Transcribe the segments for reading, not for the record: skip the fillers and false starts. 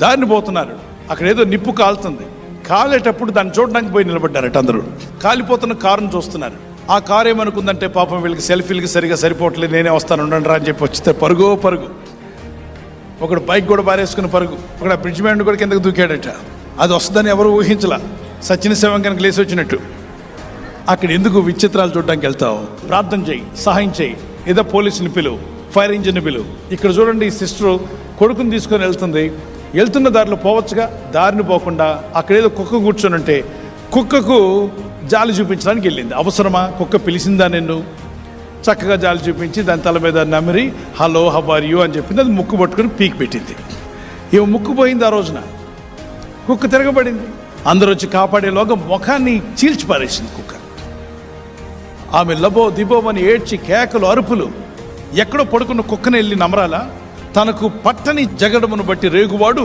దారిని పోతున్నారు. అక్కడ ఏదో నిప్పు కాలుతుంది. కాలేటప్పుడు దాన్ని చూడడానికి పోయి నిలబడ్డారట అందరూ. కాలిపోతున్న కారును చూస్తున్నారు. ఆ కారు ఏమనుకుందంటే, పాపం వీళ్ళకి సెల్ఫీలకి సరిగా సరిపోవట్లేదు, నేనే వస్తాను ఉండండి రా అని చెప్పి వచ్చితే పరుగు. ఒకడు బైక్ కూడా బారేసుకుని పరుగు. ఒకడు బ్రిడ్జ్ మ్యాండ్ కూడా కిందకు దూకాడట. అది వస్తుందని ఎవరు ఊహించలా. సచిన శవంకనికి లేచి వచ్చినట్టు. అక్కడ ఎందుకు విచిత్రాలు చూడడానికి వెళ్తావు? ప్రార్థన చేయి, సహాయం చేయి, ఏదో పోలీసుని పిలువు, ఫైర్ ఇంజిన్ పిలువు. ఇక్కడ చూడండి, ఈ సిస్టరు కొడుకుని తీసుకొని వెళ్తుంది. వెళ్తున్న దారిలో పోవచ్చుగా, దారిని పోకుండా అక్కడేదో కుక్క కూర్చొని ఉంటే కుక్కకు జాలి చూపించడానికి వెళ్ళింది. అవసరమా? కుక్క పిలిచిందా నిన్ను? చక్కగా జాలి చూపించి దాని తల మీద నమిరి హలో హౌ ఆర్ యూ అని చెప్పింది. అది ముక్కు పట్టుకుని పీకి పెట్టింది. ఏమో ముక్కు పోయింది. ఆ రోజున కుక్క తిరగబడింది. అందరూ వచ్చి కాపాడేలోగా ముఖాన్ని చీల్చి పారేసింది కుక్క. ఆమె లబో దిబోమని ఏడ్చి కేకలు, అరుపులు. ఎక్కడో పడుకున్న కుక్కని వెళ్ళి నమరాలా? తనకు పట్టని జగడమును బట్టి రేగువాడు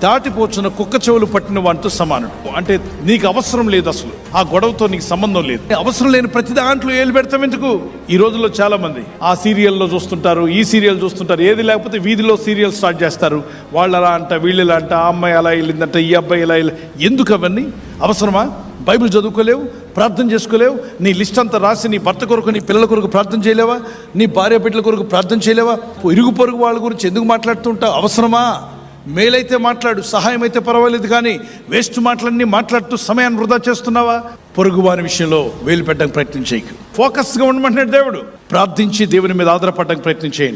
దాటిపోచున్న కుక్క చెవులు పట్టిన వాటితో సమానుడు. అంటే నీకు అవసరం లేదు, అసలు ఆ గొడవతో నీకు సంబంధం లేదు. అవసరం లేని ప్రతి దాంట్లో ఏలు పెడతాం ఎందుకు? ఈ రోజుల్లో చాలా మంది ఆ సీరియల్లో చూస్తుంటారు, ఈ సీరియల్ చూస్తుంటారు. ఏది లేకపోతే వీధిలో సీరియల్ స్టార్ట్ చేస్తారు. వాళ్ళు అలా అంట, వీళ్ళు ఇలా అంట, ఆ అమ్మాయి అలా వెళ్ళిందంట, ఈ అబ్బాయి ఇలా ఎందుకు? అవన్నీ అవసరమా? బైబిల్ చదువుకోలేవు, ప్రార్థన చేసుకోలేవు, నీ లిస్ట్ అంతా రాసి నీ భర్త కొరకు, నీ పిల్లల కొరకు ప్రార్థన చేయలేవా? నీ భార్య బిడ్డల కొరకు ప్రార్థన చేయలేవా? ఇరుగు పొరుగు వాళ్ళ గురించి ఎందుకు మాట్లాడుతుంటావు? అవసరమా? మేలైతే మాట్లాడు, సహాయం అయితే పర్వాలేదు, కానీ వేస్ట్ మాటలన్నీ మాట్లాడుతూ సమయాన్ని వృధా చేస్తున్నావా? పొరుగు వారి విషయంలో వేలు పెట్టడానికి ప్రయత్నం చేయకు. ఫోకస్గా ఉండమంటున్నాడు దేవుడు. ప్రార్థించి దేవుని మీద ఆధారపడడానికి ప్రయత్నం చేయండి.